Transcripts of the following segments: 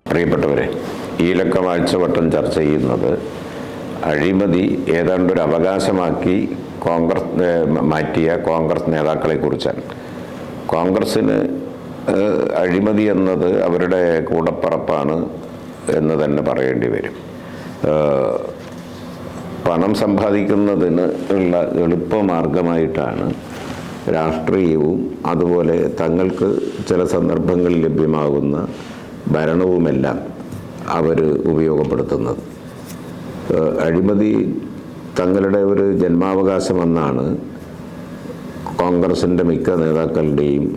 പ്രിയപ്പെട്ടവരെ, ഈ ലക്കവാഴ്ചവട്ടം ചർച്ച ചെയ്യുന്നത് അഴിമതി ഏതാണ്ടൊരു അവകാശമാക്കി മാറ്റിയ കോൺഗ്രസ് നേതാക്കളെ കുറിച്ചാണ്. കോൺഗ്രസ്സിന് അഴിമതി എന്നത് അവരുടെ കൂടപ്പറപ്പാണ് എന്ന് തന്നെ പറയേണ്ടി വരും. പണം സമ്പാദിക്കുന്നതിന് ഉള്ള എളുപ്പമാർഗമായിട്ടാണ് രാഷ്ട്രീയവും അതുപോലെ തങ്ങൾക്ക് ചില സന്ദർഭങ്ങളിൽ ലഭ്യമാകുന്ന ഭരണവുമെല്ലാം അവർ ഉപയോഗപ്പെടുത്തുന്നത്. അഴിമതി തങ്ങളുടെ ഒരു ജന്മാവകാശമെന്നാണ് കോൺഗ്രസിൻ്റെ മിക്ക നേതാക്കളുടെയും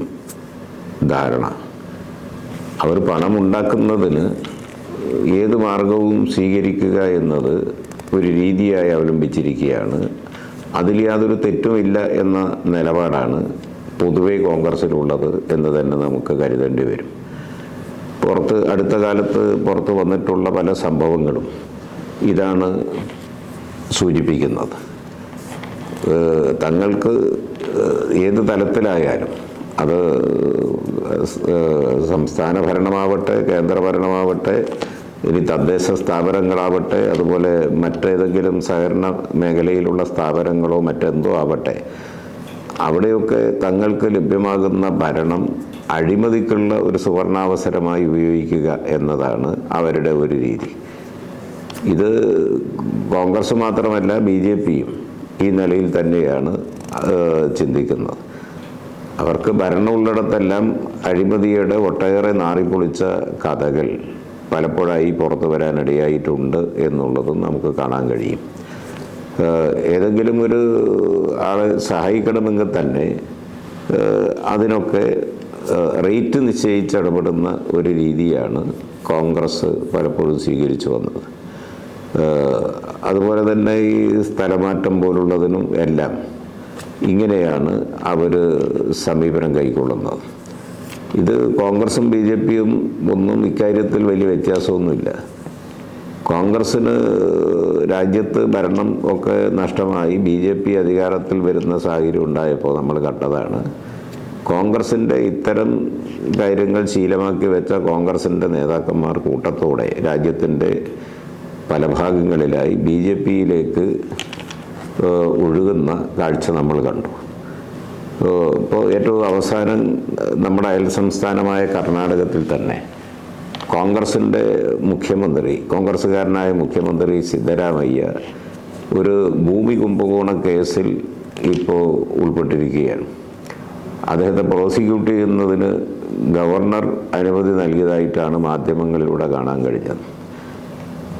ധാരണ. അവർ പണമുണ്ടാക്കുന്നതിന് ഏത് മാർഗവും സ്വീകരിക്കുക എന്നത് ഒരു രീതിയായി അവലംബിച്ചിരിക്കുകയാണ്. അതിൽ യാതൊരു തെറ്റുമില്ല എന്ന നിലപാടാണ് പൊതുവെ കോൺഗ്രസ്സിലുള്ളത് എന്ന് തന്നെ നമുക്ക് കരുതേണ്ടി വരും. അടുത്ത കാലത്ത് പുറത്ത് വന്നിട്ടുള്ള പല സംഭവങ്ങളും ഇതാണ് സൂചിപ്പിക്കുന്നത്. തങ്ങൾക്ക് ഏത് തലത്തിലായാലും, അത് സംസ്ഥാന ഭരണമാവട്ടെ, കേന്ദ്ര ഭരണമാവട്ടെ, ഇനി തദ്ദേശ സ്ഥാപനങ്ങളാവട്ടെ, അതുപോലെ മറ്റേതെങ്കിലും സഹകരണ മേഖലയിലുള്ള സ്ഥാപനങ്ങളോ മറ്റെന്തോ ആവട്ടെ, അവിടെയൊക്കെ തങ്ങൾക്ക് ലഭ്യമാകുന്ന ഭരണം അഴിമതിക്കുള്ള ഒരു സുവർണാവസരമായി ഉപയോഗിക്കുക എന്നതാണ് അവരുടെ ഒരു രീതി. ഇത് കോൺഗ്രസ് മാത്രമല്ല, BJPയും ഈ നിലയിൽ തന്നെയാണ് ചിന്തിക്കുന്നത്. അവർക്ക് ഭരണമുള്ളിടത്തെല്ലാം അഴിമതിയുടെ ഒട്ടേറെ നാറിപ്പൊളിച്ച കഥകൾ പലപ്പോഴായി പുറത്തു വരാനിടയായിട്ടുണ്ട് എന്നുള്ളതും നമുക്ക് കാണാൻ കഴിയും. ഏതെങ്കിലും ഒരു ആളെ സഹായിക്കണമെങ്കിൽ തന്നെ അതിനൊക്കെ റേറ്റ് നിശ്ചയിച്ചിടപെടുന്ന ഒരു രീതിയാണ് കോൺഗ്രസ് പലപ്പോഴും സ്വീകരിച്ചു വന്നത്. അതുപോലെ തന്നെ ഈ സ്ഥലമാറ്റം പോലുള്ളതിനും എല്ലാം ഇങ്ങനെയാണ് അവർ സമീപനം കൈക്കൊള്ളുന്നത്. ഇത് കോൺഗ്രസും BJPയും ഒന്നും ഇക്കാര്യത്തിൽ വലിയ വ്യത്യാസമൊന്നുമില്ല. കോൺഗ്രസ്സിന് രാജ്യത്ത് ഭരണം ഒക്കെ നഷ്ടമായി BJP അധികാരത്തിൽ വരുന്ന സാഹചര്യം ഉണ്ടായപ്പോൾ നമ്മൾ കണ്ടതാണ്. കോൺഗ്രസിൻ്റെ ഇത്തരം കാര്യങ്ങൾ ശീലമാക്കി വെച്ച കോൺഗ്രസിൻ്റെ നേതാക്കന്മാർ കൂട്ടത്തോടെ രാജ്യത്തിൻ്റെ പല ഭാഗങ്ങളിലായി BJPയിലേക്ക് ഒഴുകുന്ന കാഴ്ച നമ്മൾ കണ്ടു. ഇപ്പോൾ ഏറ്റവും അവസാനം നമ്മുടെ അയൽ സംസ്ഥാനമായ കർണാടകത്തിൽ തന്നെ കോൺഗ്രസ്സുകാരനായ മുഖ്യമന്ത്രി സിദ്ധരാമയ്യ ഒരു ഭൂമി കുംഭകോണ കേസിൽ ഇപ്പോൾ ഉൾപ്പെട്ടിരിക്കുകയാണ്. അദ്ദേഹത്തെ പ്രോസിക്യൂട്ട് ചെയ്യുന്നതിന് ഗവർണർ അനുമതി നൽകിയതായിട്ടാണ് മാധ്യമങ്ങളിലൂടെ കാണാൻ കഴിഞ്ഞത്.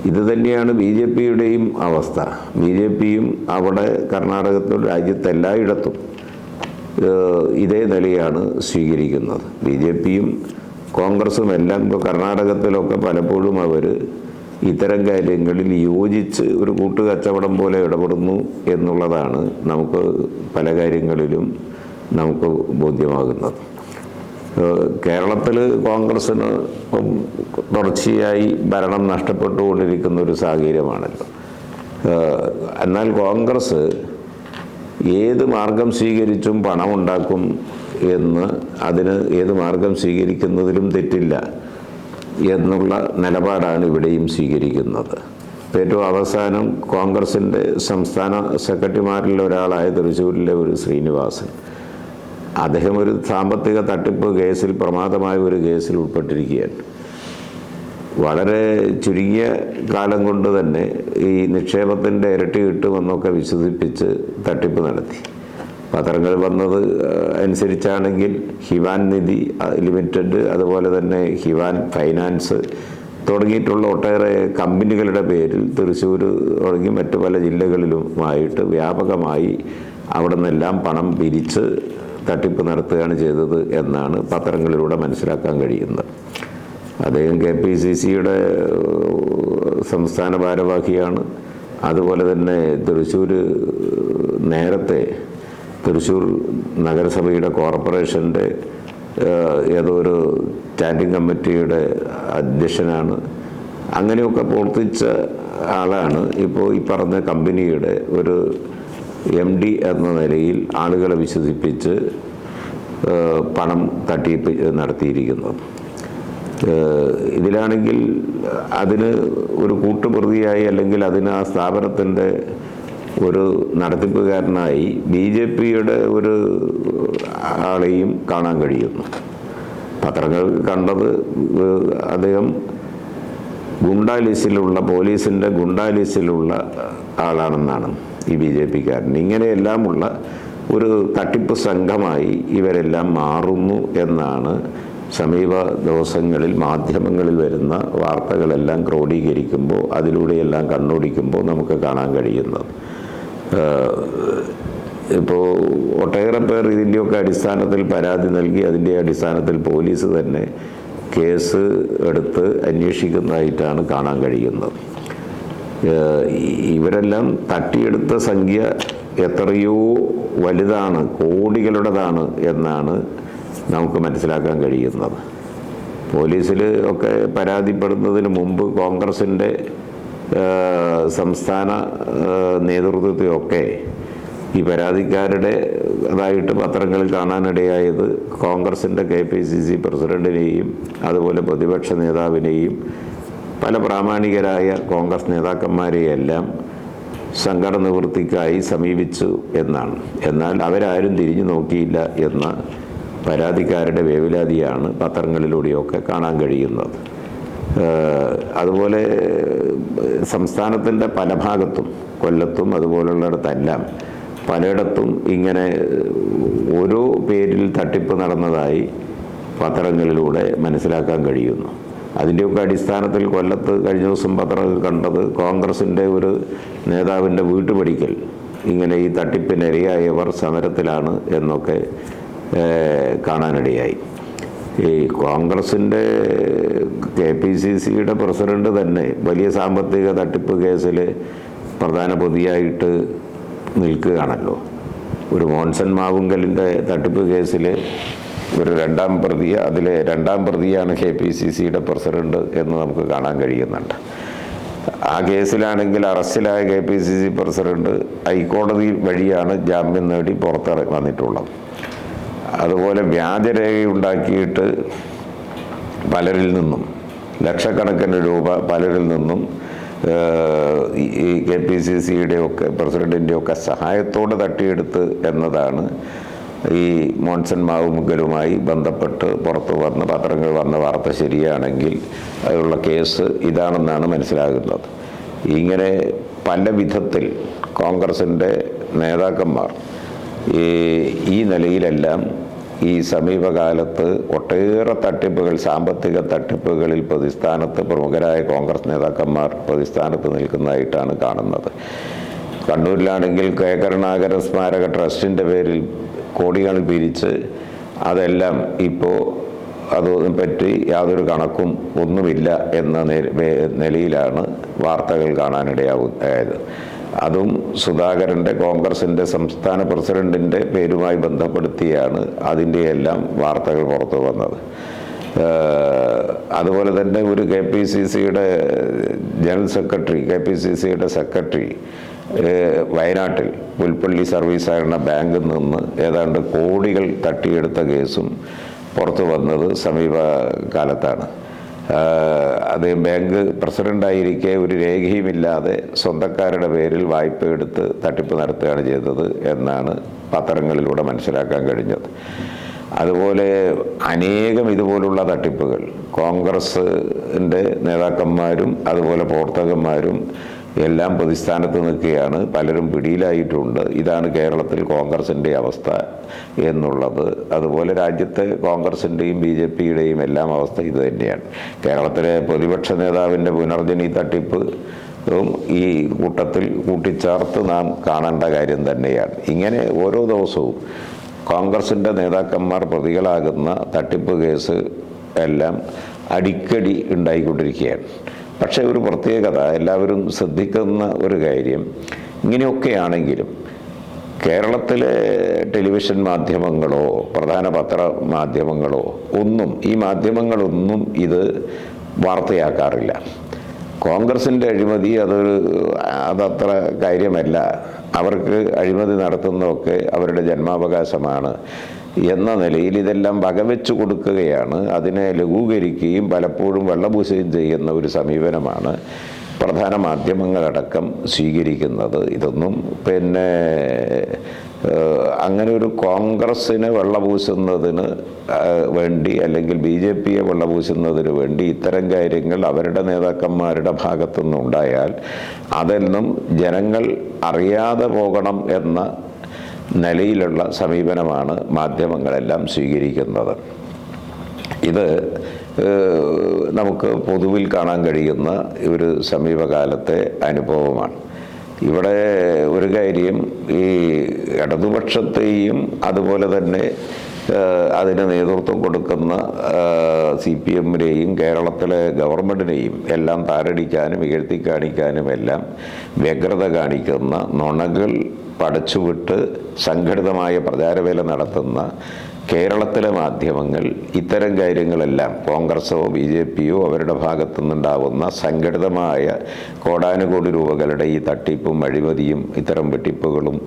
ഇത് തന്നെയാണ് BJPയുടെയും അവസ്ഥ. BJPയും അവിടെ കർണാടകത്തിൽ രാജ്യത്തെല്ലായിടത്തും ഇതേ നിലയാണ് സ്വീകരിക്കുന്നത്. BJPയും കോൺഗ്രസും എല്ലാം ഇപ്പോൾ കർണാടകത്തിലൊക്കെ പലപ്പോഴും അവർ ഇത്തരം കാര്യങ്ങളിൽ യോജിച്ച് ഒരു കൂട്ടുകച്ചവടം പോലെ ഇടപെടുന്നു എന്നുള്ളതാണ് നമുക്ക് പല കാര്യങ്ങളിലും നമുക്ക് ബോധ്യമാകുന്നത്. കേരളത്തിൽ കോൺഗ്രസ്സിന് തുടർച്ചയായി ഭരണം നഷ്ടപ്പെട്ടുകൊണ്ടിരിക്കുന്ന ഒരു സാഹചര്യമാണല്ലോ. എന്നാൽ കോൺഗ്രസ് ഏത് മാർഗം സ്വീകരിച്ചും പണമുണ്ടാക്കും എന്ന്, അതിന് ഏത് മാർഗം സ്വീകരിക്കുന്നതിലും തെറ്റില്ല എന്നുള്ള നിലപാടാണ് ഇവിടെയും സ്വീകരിക്കുന്നത്. ഏറ്റവും അവസാനം കോൺഗ്രസിൻ്റെ സംസ്ഥാന സെക്രട്ടറിമാരിൽ ഒരാളായ തൃശ്ശൂരിലെ ഒരു ശ്രീനിവാസൻ, അദ്ദേഹം ഒരു സാമ്പത്തിക തട്ടിപ്പ് കേസിൽ, പ്രമാദമായ ഒരു കേസിൽ ഉൾപ്പെട്ടിരിക്കുകയാണ്. വളരെ ചുരുങ്ങിയ കാലം കൊണ്ട് തന്നെ ഈ നിക്ഷേപത്തിൻ്റെ ഇരട്ടി കിട്ടുമെന്നൊക്കെ വിശ്വസിപ്പിച്ച് തട്ടിപ്പ് നടത്തി. പത്രങ്ങൾ വന്നത് അനുസരിച്ചാണെങ്കിൽ ഹിവാൻ നിധി ലിമിറ്റഡ്, അതുപോലെ തന്നെ ഹിവാൻ ഫൈനാൻസ് തുടങ്ങിയിട്ടുള്ള ഒട്ടേറെ കമ്പനികളുടെ പേരിൽ തൃശ്ശൂർ തുടങ്ങി മറ്റു പല ജില്ലകളിലുമായിട്ട് വ്യാപകമായി അവിടെ നിന്നെല്ലാം പണം പിരിച്ച് തട്ടിപ്പ് നടത്തുകയാണ് ചെയ്തത് എന്നാണ് പത്രങ്ങളിലൂടെ മനസ്സിലാക്കാൻ കഴിയുന്നത്. അദ്ദേഹം KPCCയുടെ സംസ്ഥാന ഭാരവാഹിയാണ്. അതുപോലെ തന്നെ നേരത്തെ തൃശ്ശൂർ നഗരസഭയുടെ കോർപ്പറേഷൻ്റെ ഏതോ ഒരു സ്റ്റാൻഡിംഗ് കമ്മിറ്റിയുടെ അധ്യക്ഷനാണ്. അങ്ങനെയൊക്കെ പ്രവർത്തിച്ച ആളാണ് ഇപ്പോൾ ഈ പറഞ്ഞ കമ്പനിയുടെ ഒരു MD എന്ന നിലയിൽ ആളുകളെ വിശ്വസിപ്പിച്ച് പണം തട്ടിപ്പ് നടത്തിയിരിക്കുന്നത്. ഇതിലാണെങ്കിൽ അതിന് ഒരു കൂട്ടുപ്രതിയായി അല്ലെങ്കിൽ അതിന് ആ സ്ഥാപനത്തിൻ്റെ ഒരു നടത്തിപ്പുകാരനായി BJPയുടെ ഒരു ആളെയും കാണാൻ കഴിയുന്നു. പത്രങ്ങൾ കണ്ടത് അദ്ദേഹം ഗുണ്ടാ ലിസ്റ്റിലുള്ള, പോലീസിൻ്റെ ഗുണ്ടാ ലിസ്റ്റിലുള്ള ആളാണെന്നാണ് ഈ BJPക്കാരൻ. ഇങ്ങനെയെല്ലാമുള്ള ഒരു തട്ടിപ്പ് സംഘമായി ഇവരെല്ലാം മാറുന്നു എന്നാണ് സമീപ ദിവസങ്ങളിൽ മാധ്യമങ്ങളിൽ വരുന്ന വാർത്തകളെല്ലാം ക്രോഡീകരിക്കുമ്പോൾ, അതിലൂടെയെല്ലാം കണ്ണോടിക്കുമ്പോൾ നമുക്ക് കാണാൻ കഴിയുന്നത്. ഇപ്പോൾ ഒട്ടേറെ പേർ ഇതിൻ്റെയൊക്കെ അടിസ്ഥാനത്തിൽ പരാതി നൽകി, അതിൻ്റെ അടിസ്ഥാനത്തിൽ പോലീസ് തന്നെ കേസ് എടുത്ത് അന്വേഷിക്കുന്നതായിട്ടാണ് കാണാൻ കഴിയുന്നത്. ഇവരെല്ലാം തട്ടിയെടുത്ത സംഖ്യ എത്രയോ വലുതാണ്, കോടികളുടേതാണ് എന്നാണ് നമുക്ക് മനസ്സിലാക്കാൻ കഴിയുന്നത്. പോലീസിൽ ഒക്കെ പരാതിപ്പെടുന്നതിന് മുമ്പ് കോൺഗ്രസിൻ്റെ സംസ്ഥാന നേതൃത്വത്തെയൊക്കെ ഈ പരാതിക്കാരുടെ അതായിട്ട് പത്രങ്ങളിൽ കാണാനിടയായത് കോൺഗ്രസിൻ്റെ KPCC പ്രസിഡന്റിനെയും അതുപോലെ പ്രതിപക്ഷ നേതാവിനെയും പല പ്രാമാണികരായ കോൺഗ്രസ് നേതാക്കന്മാരെയെല്ലാം സങ്കട നിവൃത്തിക്കായി സമീപിച്ചു എന്നാണ്. എന്നാൽ അവരാരും തിരിഞ്ഞു നോക്കിയില്ല എന്ന പരാതിക്കാരുടെ വേവലാതിയാണ് പത്രങ്ങളിലൂടെയൊക്കെ കാണാൻ കഴിയുന്നത്. അതുപോലെ സംസ്ഥാനത്തിൻ്റെ പല ഭാഗത്തും, കൊല്ലത്തും അതുപോലുള്ളിടത്തെല്ലാം പലയിടത്തും ഇങ്ങനെ ഓരോ പേരിൽ തട്ടിപ്പ് നടന്നതായി പത്രങ്ങളിലൂടെ മനസ്സിലാക്കാൻ കഴിയുന്നു. അതിൻ്റെയൊക്കെ അടിസ്ഥാനത്തിൽ കൊല്ലത്ത് കഴിഞ്ഞ ദിവസം പത്രങ്ങൾ കണ്ടത് കോൺഗ്രസിൻ്റെ ഒരു നേതാവിൻ്റെ വീട്ടുപടിക്കൽ ഇങ്ങനെ ഈ തട്ടിപ്പിനിരയായവർ സമരത്തിലാണ് എന്നൊക്കെ കാണാനിടയായി. ഈ കോൺഗ്രസിൻ്റെ KPCCയുടെ പ്രസിഡന്റ് തന്നെ വലിയ സാമ്പത്തിക തട്ടിപ്പ് കേസിൽ പ്രധാന പ്രതിയായിട്ട് നിൽക്കുകയാണല്ലോ. ഒരു മോൻസൺ മാവുങ്കലിൻ്റെ തട്ടിപ്പ് കേസിൽ ഒരു രണ്ടാം പ്രതി, അതിലെ രണ്ടാം പ്രതിയാണ് KPCCയുടെ പ്രസിഡന്റ് എന്ന് നമുക്ക് കാണാൻ കഴിയുന്നുണ്ട്. ആ കേസിലാണെങ്കിൽ അറസ്റ്റിലായ KPCC പ്രസിഡന്റ് ഹൈക്കോടതി വഴിയാണ് ജാമ്യം നേടി പുറത്തിറങ്ങി വന്നിട്ടുള്ളത്. അതുപോലെ വ്യാജരേഖയുണ്ടാക്കിയിട്ട് പലരിൽ നിന്നും ലക്ഷക്കണക്കിന് രൂപ പലരിൽ നിന്നും ഈ KPCCയുടെ ഒക്കെ പ്രസിഡന്റിൻ്റെ ഒക്കെ സഹായത്തോടെ തട്ടിയെടുത്ത് എന്നതാണ് ഈ മോൻസൺ മാവുങ്കലുമായി ബന്ധപ്പെട്ട് പുറത്തു വന്ന പത്രങ്ങൾ വന്ന വാർത്ത ശരിയാണെങ്കിൽ അതിലുള്ള കേസ് ഇതാണെന്നാണ് മനസ്സിലാകുന്നത്. ഇങ്ങനെ പല വിധത്തിൽ കോൺഗ്രസിൻ്റെ നേതാക്കന്മാർ ഈ നിലയിലെല്ലാം ഈ സമീപകാലത്ത് ഒട്ടേറെ തട്ടിപ്പുകൾ, സാമ്പത്തിക തട്ടിപ്പുകളിൽ പ്രതിസ്ഥാനത്ത് പ്രമുഖരായ കോൺഗ്രസ് നേതാക്കന്മാർ പ്രതിസ്ഥാനത്ത് നിൽക്കുന്നതായിട്ടാണ് കാണുന്നത്. കണ്ണൂരിലാണെങ്കിൽ K. കരുണാകരൻ സ്മാരക ട്രസ്റ്റിൻ്റെ പേരിൽ കോടികൾ പിരിച്ച് അതെല്ലാം ഇപ്പോൾ അതിനെപ്പറ്റി യാതൊരു കണക്കും ഒന്നുമില്ല എന്ന നിലയിലാണ് വാർത്തകൾ കാണാനിടയായത്. അതും സുധാകരൻ്റെ കോൺഗ്രസിൻ്റെ സംസ്ഥാന പ്രസിഡന്റിൻ്റെ പേരുമായി ബന്ധപ്പെടുത്തിയാണ് അതിൻ്റെയെല്ലാം വാർത്തകൾ പുറത്തു വന്നത്. അതുപോലെ തന്നെ ഒരു KPCCയുടെ ജനറൽ സെക്രട്ടറി, KPCCയുടെ സെക്രട്ടറി വയനാട്ടിൽ പുൽപ്പള്ളി സർവീസ് സഹകരണ ബാങ്കിൽ നിന്ന് ഏതാണ്ട് കോടികൾ തട്ടിയെടുത്ത കേസും പുറത്തു വന്നത് സമീപകാലത്താണ്. അദ്ദേഹം ബാങ്ക് പ്രസിഡൻ്റായിരിക്കെ ഒരു രേഖയുമില്ലാതെ സ്വന്തക്കാരുടെ പേരിൽ വായ്പ എടുത്ത് തട്ടിപ്പ് നടത്തുകയാണ് ചെയ്തത് എന്നാണ് പത്രങ്ങളിലൂടെ മനസ്സിലാക്കാൻ കഴിഞ്ഞത്. അതുപോലെ അനേകം ഇതുപോലുള്ള തട്ടിപ്പുകൾ കോൺഗ്രസിൻ്റെ നേതാക്കന്മാരും അതുപോലെ പ്രവർത്തകന്മാരും എല്ലാം പ്രതിസ്ഥാനത്ത് നിൽക്കുകയാണ്. പലരും പിടിയിലായിട്ടുണ്ട്. ഇതാണ് കേരളത്തിൽ കോൺഗ്രസിൻ്റെ അവസ്ഥ എന്നുള്ളത്. അതുപോലെ രാജ്യത്തെ കോൺഗ്രസിൻ്റെയും BJPയുടെയും എല്ലാം അവസ്ഥ ഇത് തന്നെയാണ്. കേരളത്തിലെ പ്രതിപക്ഷ നേതാവിൻ്റെ പുനർജനി തട്ടിപ്പ് ഈ കൂട്ടത്തിൽ കൂട്ടിച്ചേർത്ത് നാം കാണേണ്ട കാര്യം തന്നെയാണ്. ഇങ്ങനെ ഓരോ ദിവസവും കോൺഗ്രസിൻ്റെ നേതാക്കന്മാർ പ്രതികളാകുന്ന തട്ടിപ്പ് കേസ് എല്ലാം അടിക്കടി ഉണ്ടായിക്കൊണ്ടിരിക്കുകയാണ്. പക്ഷേ ഒരു പ്രത്യേകത, എല്ലാവരും ശ്രദ്ധിക്കുന്ന ഒരു കാര്യം, ഇങ്ങനെയൊക്കെയാണെങ്കിലും കേരളത്തിലെ ടെലിവിഷൻ മാധ്യമങ്ങളോ പ്രധാന പത്ര മാധ്യമങ്ങളോ ഒന്നും, ഈ മാധ്യമങ്ങളൊന്നും ഇത് വാർത്തയാക്കാറില്ല. കോൺഗ്രസിൻ്റെ അഴിമതി അതത്ര കാര്യമല്ല, അവർക്ക് അഴിമതി നടത്തുന്നതൊക്കെ അവരുടെ ജന്മാവകാശമാണ് എന്ന നിലയിൽ ഇതെല്ലാം വകവെച്ചു കൊടുക്കുകയാണ്. അതിനെ ലഘൂകരിക്കുകയും പലപ്പോഴും വെള്ളപൂശുകയും ചെയ്യുന്ന ഒരു സമീപനമാണ് പ്രധാന മാധ്യമങ്ങളടക്കം സ്വീകരിക്കുന്നത്. ഇതൊന്നും അങ്ങനെ ഒരു കോൺഗ്രസ്സിനെ വെള്ളപൂശുന്നതിന് വേണ്ടി അല്ലെങ്കിൽ BJPയെ വെള്ളപൂശുന്നതിന് വേണ്ടി ഇത്തരം കാര്യങ്ങൾ അവരുടെ നേതാക്കന്മാരുടെ ഭാഗത്തുനിന്ന് ഉണ്ടായാൽ അതെന്നും ജനങ്ങൾ അറിയാതെ പോകണം എന്ന നിലയിലുള്ള സമീപനമാണ് മാധ്യമങ്ങളെല്ലാം സ്വീകരിക്കുന്നത്. ഇത് നമുക്ക് പൊതുവിൽ കാണാൻ കഴിയുന്ന ഒരു സമീപകാലത്തെ അനുഭവമാണ്. ഇവിടെ ഒരു കാര്യം, ഈ ഇടതുപക്ഷത്തെയും അതുപോലെ തന്നെ അതിന് നേതൃത്വം കൊടുക്കുന്ന CPMനെയും കേരളത്തിലെ ഗവൺമെൻറ്റിനെയും എല്ലാം താരടിക്കാനും ഇകഴ്ത്തി കാണിക്കാനുമെല്ലാം വ്യഗ്രത കാണിക്കുന്ന, നുണകൾ പടച്ചുവിട്ട് സംഘടിതമായ പ്രചാരവേല നടത്തുന്ന കേരളത്തിലെ മാധ്യമങ്ങൾ ഇത്തരം കാര്യങ്ങളെല്ലാം കോൺഗ്രസോ BJPയോ അവരുടെ ഭാഗത്തുനിന്നുണ്ടാവുന്ന സംഘടിതമായ കോടാനുകോടി രൂപകളുടെ ഈ തട്ടിപ്പും അഴിമതിയും ഇത്തരം വെട്ടിപ്പുകളും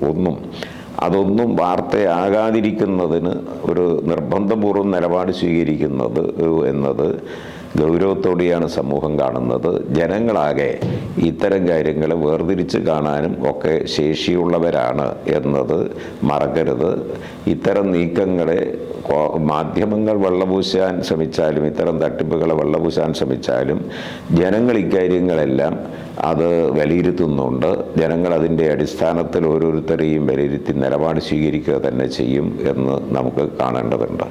അതൊന്നും വാർത്തയാകാതിരിക്കുന്നതിന് ഒരു നിർബന്ധപൂർവ്വം നിലപാട് സ്വീകരിക്കുന്നത് എന്നത് ഗൗരവത്തോടെയാണ് സമൂഹം കാണുന്നത്. ജനങ്ങളാകെ ഇത്തരം കാര്യങ്ങളെ വേർതിരിച്ച് കാണാനും ഒക്കെ ശേഷിയുള്ളവരാണ് എന്നത് മറക്കരുത്. ഇത്തരം നീക്കങ്ങളെ മാധ്യമങ്ങൾ വെള്ളപൂശാൻ ശ്രമിച്ചാലും ഇത്തരം തട്ടിപ്പുകളെ വെള്ളപൂശാൻ ശ്രമിച്ചാലും ജനങ്ങൾ ഇക്കാര്യങ്ങളെല്ലാം അത് വിലയിരുത്തുന്നുണ്ട്. ജനങ്ങൾ അതിൻ്റെ അടിസ്ഥാനത്തിൽ ഓരോരുത്തരെയും വിലയിരുത്തി നിലപാട് സ്വീകരിക്കുക തന്നെ ചെയ്യും എന്ന് നമുക്ക് കാണേണ്ടതുണ്ട്.